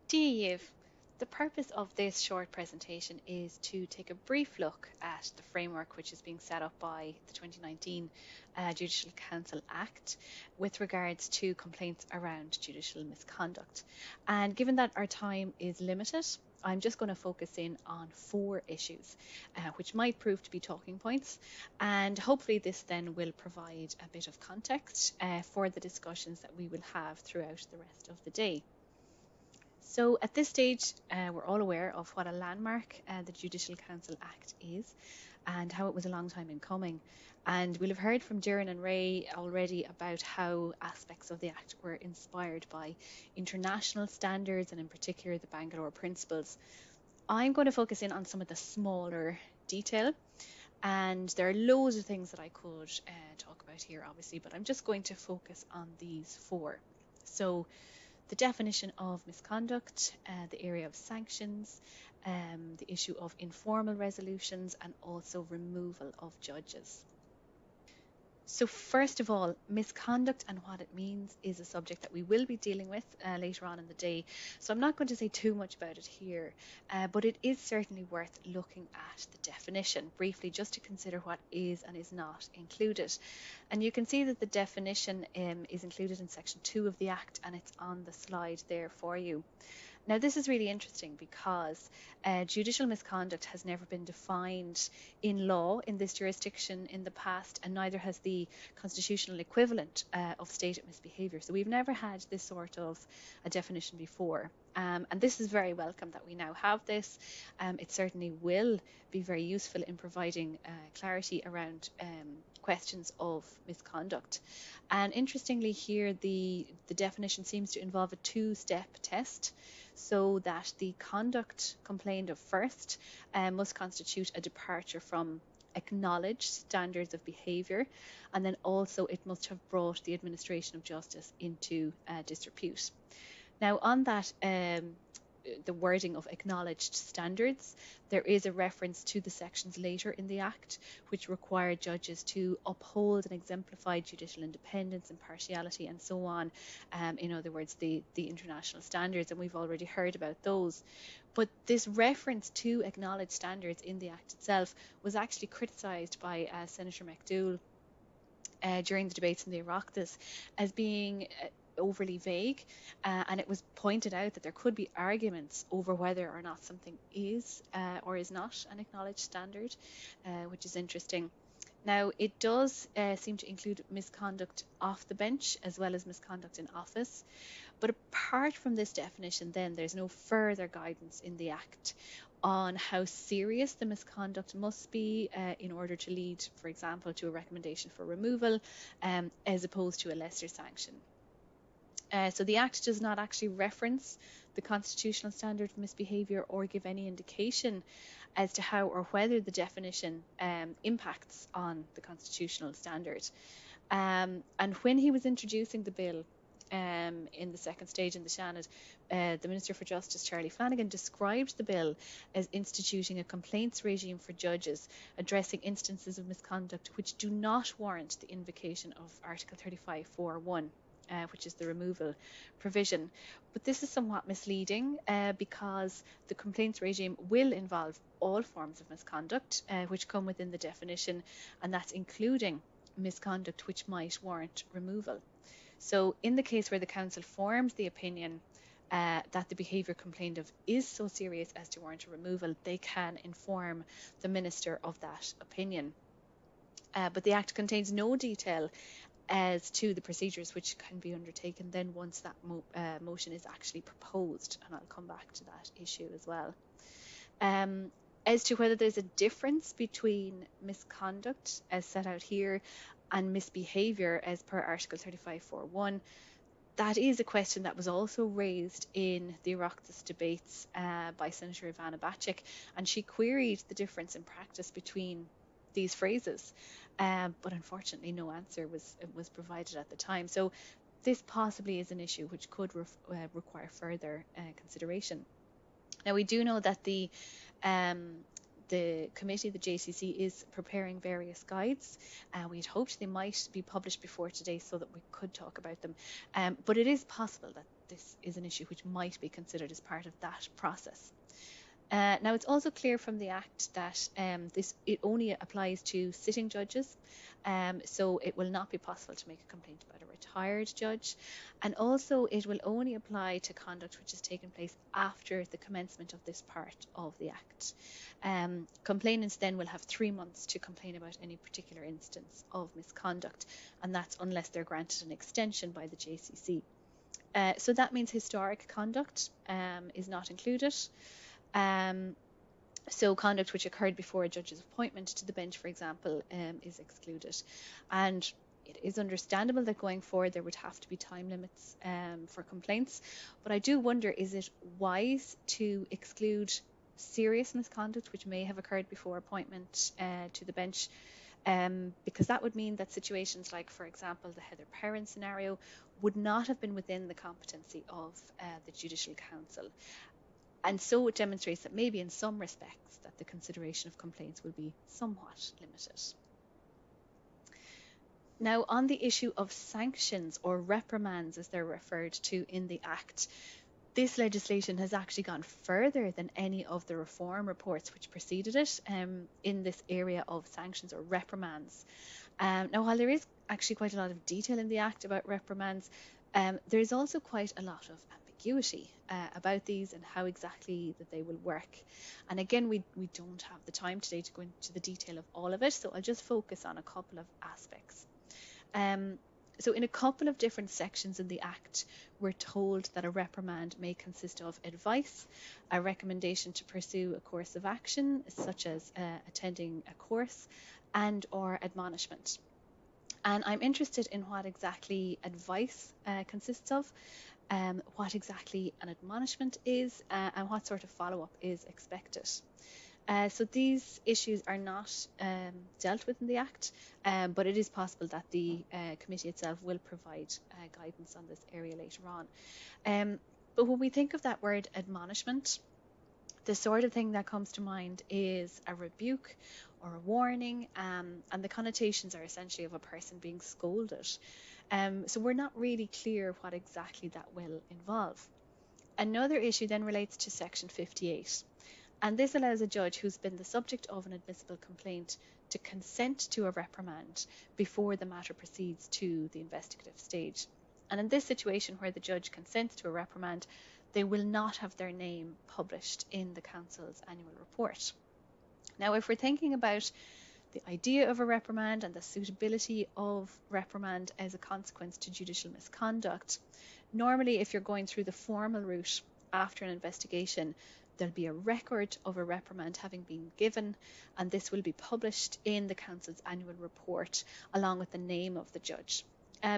Dear Youth, the purpose of this short presentation is to take a brief look at the framework which is being set up by the 2019 Judicial Council Act with regards to complaints around judicial misconduct. And given that our time is limited, I'm just going to focus in on four issues, which might prove to be talking points. And hopefully, this then will provide a bit of context for the discussions that we will have throughout the rest of the day. So at this stage, we're all aware of what a landmark the Judicial Council Act is and how it was a long time in coming. And we'll have heard from Darren and Ray already about how aspects of the Act were inspired by international standards and in particular the Bangalore Principles. I'm going to focus in on some of the smaller detail, and there are loads of things that I could talk about here obviously, but I'm just going to focus on these four. So the definition of misconduct, the area of sanctions, the issue of informal resolutions, and also removal of judges. So first of all, misconduct and what it means is a subject that we will be dealing with later on in the day. So I'm not going to say too much about it here, but it is certainly worth looking at the definition briefly just to consider what is and is not included. And you can see that the definition is included in section 2 of the Act, and it's on the slide there for you. Now, this is really interesting because judicial misconduct has never been defined in law in this jurisdiction in the past, and neither has the constitutional equivalent of stated misbehaviour. So we've never had this sort of a definition before. And this is very welcome that we now have this. It certainly will be very useful in providing clarity around questions of misconduct. And interestingly here, the definition seems to involve a two-step test, so that the conduct complained of first must constitute a departure from acknowledged standards of behaviour, and then also it must have brought the administration of justice into disrepute. Now, on that, the wording of acknowledged standards, there is a reference to the sections later in the Act which require judges to uphold and exemplify judicial independence, impartiality, and so on. In other words, the international standards, and we've already heard about those. But this reference to acknowledged standards in the Act itself was actually criticised by Senator McDougall during the debates in the Oireachtas as being overly vague, and it was pointed out that there could be arguments over whether or not something is or is not an acknowledged standard, which is interesting. Now, it does seem to include misconduct off the bench as well as misconduct in office, but apart from this definition, then there's no further guidance in the Act on how serious the misconduct must be in order to lead, for example, to a recommendation for removal, as opposed to a lesser sanction. So the Act does not actually reference the constitutional standard of misbehaviour or give any indication as to how or whether the definition impacts on the constitutional standard. And when he was introducing the bill in the second stage in the Seanad, the Minister for Justice, Charlie Flanagan, described the bill as instituting a complaints regime for judges addressing instances of misconduct which do not warrant the invocation of Article 35(4)(1. Which is the removal provision. But this is somewhat misleading because the complaints regime will involve all forms of misconduct which come within the definition, and that's including misconduct which might warrant removal. So in the case where the Council forms the opinion that the behaviour complained of is so serious as to warrant a removal, they can inform the Minister of that opinion. But the Act contains no detail as to the procedures which can be undertaken then once that motion is actually proposed, and I'll come back to that issue as well. As to whether there's a difference between misconduct as set out here and misbehaviour as per Article 35(4)(1, that is a question that was also raised in the Oireachtas debates by Senator Ivana Bacik, and she queried the difference in practice between these phrases, but unfortunately no answer was provided at the time. So this possibly is an issue which could require further consideration. Now, we do know that the committee, the JCC, is preparing various guides. We had hoped they might be published before today so that we could talk about them. But it is possible that this is an issue which might be considered as part of that process. Now, it's also clear from the Act that it only applies to sitting judges, so it will not be possible to make a complaint about a retired judge, and also it will only apply to conduct which has taken place after the commencement of this part of the Act. Complainants then will have 3 months to complain about any particular instance of misconduct, and that's unless they're granted an extension by the JCC. So that means historic conduct is not included. So conduct which occurred before a judge's appointment to the bench, for example, is excluded. And it is understandable that going forward there would have to be time limits for complaints. But I do wonder, is it wise to exclude serious misconduct which may have occurred before appointment to the bench? Because that would mean that situations like, for example, the Heather Perrin scenario would not have been within the competency of the Judicial Council. And so it demonstrates that maybe in some respects that the consideration of complaints will be somewhat limited. Now, on the issue of sanctions or reprimands, as they're referred to in the Act, this legislation has actually gone further than any of the reform reports which preceded it in this area of sanctions or reprimands. Now, while there is actually quite a lot of detail in the Act about reprimands, there is also quite a lot of ambiguity about these and how exactly that they will work. And again, we don't have the time today to go into the detail of all of it, so I'll just focus on a couple of aspects. So in a couple of different sections in the Act, we're told that a reprimand may consist of advice, a recommendation to pursue a course of action, such as attending a course, and or admonishment. And I'm interested in what exactly advice consists of, what exactly an admonishment is, and what sort of follow-up is expected. So these issues are not dealt with in the Act, but it is possible that the committee itself will provide guidance on this area later on. But when we think of that word admonishment, the sort of thing that comes to mind is a rebuke or a warning, and the connotations are essentially of a person being scolded. So we're not really clear what exactly that will involve. Another issue then relates to Section 58. And this allows a judge who's been the subject of an admissible complaint to consent to a reprimand before the matter proceeds to the investigative stage. And in this situation where the judge consents to a reprimand, they will not have their name published in the Council's annual report. Now, if we're thinking about the idea of a reprimand and the suitability of reprimand as a consequence to judicial misconduct, normally if you're going through the formal route after an investigation, there'll be a record of a reprimand having been given, and this will be published in the Council's annual report along with the name of the judge.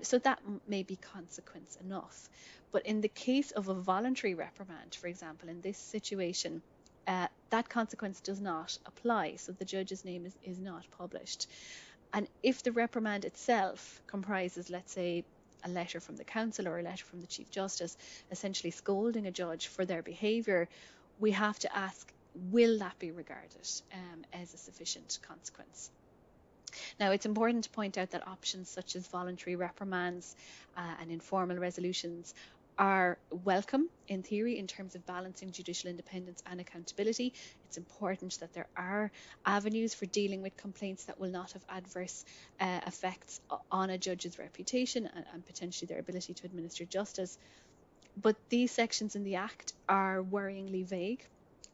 So that may be consequence enough. But in the case of a voluntary reprimand, for example, in this situation, that consequence does not apply, so the judge's name is not published. And if the reprimand itself comprises, let's say, a letter from the Council or a letter from the Chief Justice, essentially scolding a judge for their behaviour, we have to ask, will that be regarded as a sufficient consequence? Now, it's important to point out that options such as voluntary reprimands and informal resolutions are welcome in theory in terms of balancing judicial independence and accountability. It's important that there are avenues for dealing with complaints that will not have adverse effects on a judge's reputation and potentially their ability to administer justice. But these sections in the Act are worryingly vague,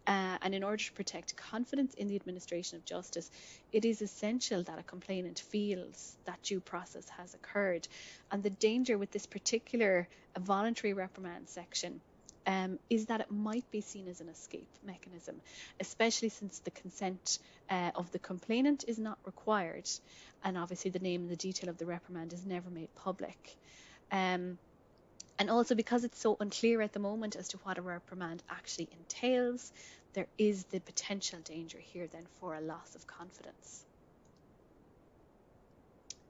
and in order to protect confidence in the administration of justice, it is essential that a complainant feels that due process has occurred. And the danger with this particular voluntary reprimand section is that it might be seen as an escape mechanism, especially since the consent of the complainant is not required, and obviously the name and the detail of the reprimand is never made public. And also because it's so unclear at the moment as to what a reprimand actually entails, there is the potential danger here then for a loss of confidence.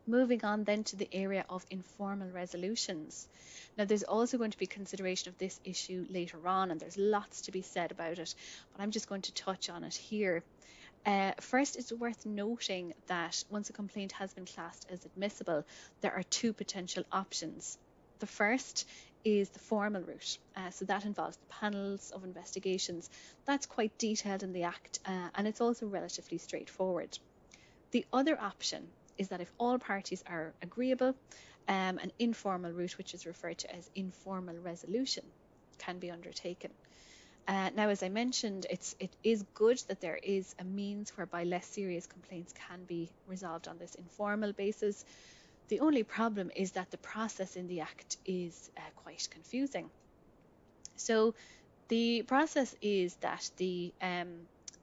Moving on then to the area of informal resolutions. Now there's also going to be consideration of this issue later on, and there's lots to be said about it, but I'm just going to touch on it here. First, it's worth noting that once a complaint has been classed as admissible, there are two potential options. The first is the formal route. So that involves the panels of investigations. That's quite detailed in the Act, and it's also relatively straightforward. The other option is that if all parties are agreeable, an informal route, which is referred to as informal resolution, can be undertaken. Now, as I mentioned, it is good that there is a means whereby less serious complaints can be resolved on this informal basis. The only problem is that the process in the Act is quite confusing. So the process is that the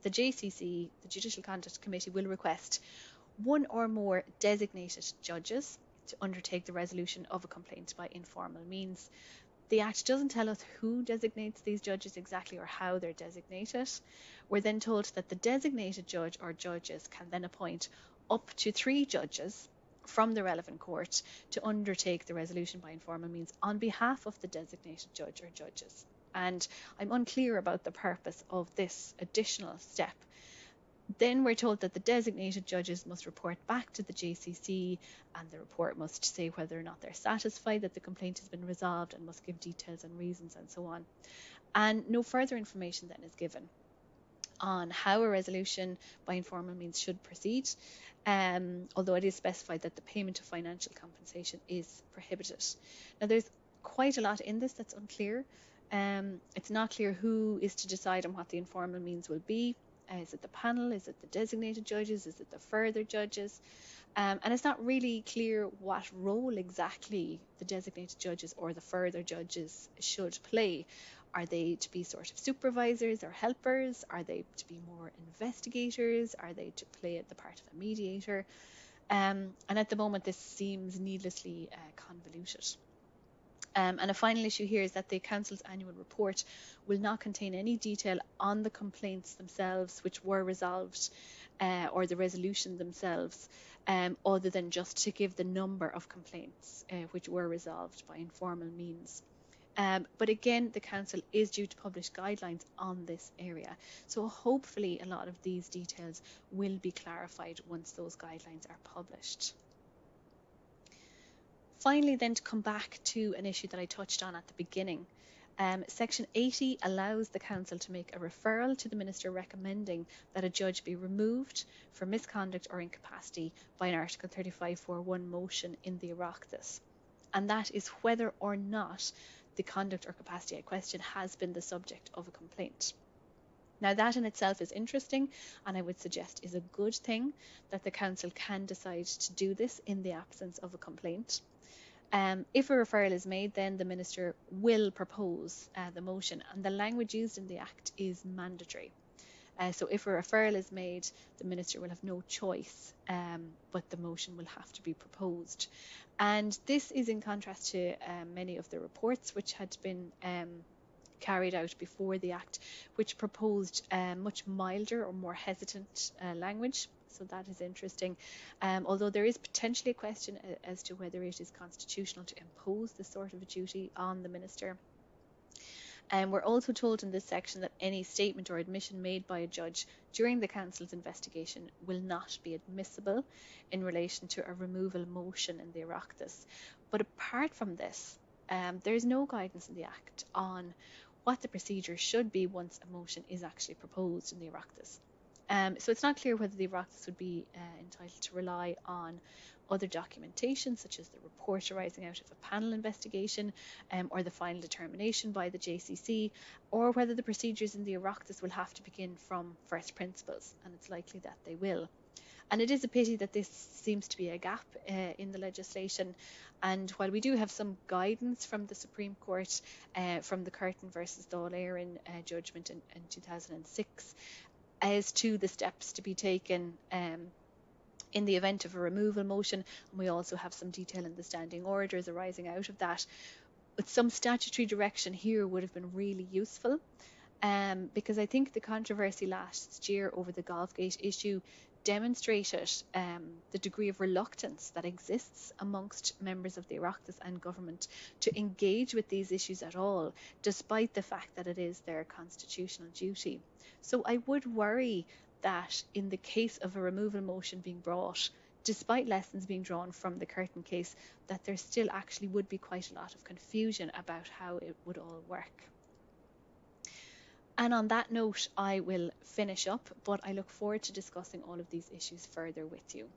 JCC, the Judicial Conduct Committee, will request one or more designated judges to undertake the resolution of a complaint by informal means. The Act doesn't tell us who designates these judges exactly or how they're designated. We're then told that the designated judge or judges can then appoint up to 3 judges from the relevant court to undertake the resolution by informal means on behalf of the designated judge or judges. And I'm unclear about the purpose of this additional step. Then we're told that the designated judges must report back to the JCC, and the report must say whether or not they're satisfied that the complaint has been resolved and must give details and reasons and so on. And no further information then is given on how a resolution by informal means should proceed, although it is specified that the payment of financial compensation is prohibited. Now, there's quite a lot in this that's unclear. It's not clear who is to decide on what the informal means will be. Is it the panel? Is it the designated judges? Is it the further judges? And it's not really clear what role exactly the designated judges or the further judges should play. Are they to be sort of supervisors or helpers? Are they to be more investigators? Are they to play the part of a mediator? And at the moment, this seems needlessly convoluted. And a final issue here is that the Council's annual report will not contain any detail on the complaints themselves which were resolved or the resolution themselves, other than just to give the number of complaints which were resolved by informal means. But again, the Council is due to publish guidelines on this area. So hopefully a lot of these details will be clarified once those guidelines are published. Finally, then, to come back to an issue that I touched on at the beginning, Section 80 allows the Council to make a referral to the Minister recommending that a judge be removed for misconduct or incapacity by an Article 35(4)(1) motion in the Oireachtas. And that is whether or not the conduct or capacity at question has been the subject of a complaint. Now, that in itself is interesting, and I would suggest is a good thing that the Council can decide to do this in the absence of a complaint. If a referral is made, then the Minister will propose the motion, and the language used in the Act is mandatory. So if a referral is made, the Minister will have no choice, but the motion will have to be proposed. And this is in contrast to many of the reports which had been carried out before the Act, which proposed much milder or more hesitant language. So that is interesting, although there is potentially a question as to whether it is constitutional to impose this sort of a duty on the Minister. And we're also told in this section that any statement or admission made by a judge during the Council's investigation will not be admissible in relation to a removal motion in the Oireachtas. But apart from this, there is no guidance in the Act on what the procedure should be once a motion is actually proposed in the Oireachtas. So it's not clear whether the Oireachtas would be entitled to rely on other documentation, such as the report arising out of a panel investigation or the final determination by the JCC, or whether the procedures in the Oireachtas will have to begin from first principles, and it's likely that they will. And it is a pity that this seems to be a gap in the legislation. And while we do have some guidance from the Supreme Court from the Curtin versus Dáil Éireann judgment in 2006 as to the steps to be taken in the event of a removal motion, and we also have some detail in the standing orders arising out of that. But some statutory direction here would have been really useful, because I think the controversy last year over the Golfgate issue demonstrated the degree of reluctance that exists amongst members of the Oireachtas and government to engage with these issues at all, despite the fact that it is their constitutional duty. So I would worry that in the case of a removal motion being brought despite lessons being drawn from the Curtin case, that there still actually would be quite a lot of confusion about how it would all work. And on that note, I will finish up, but I look forward to discussing all of these issues further with you.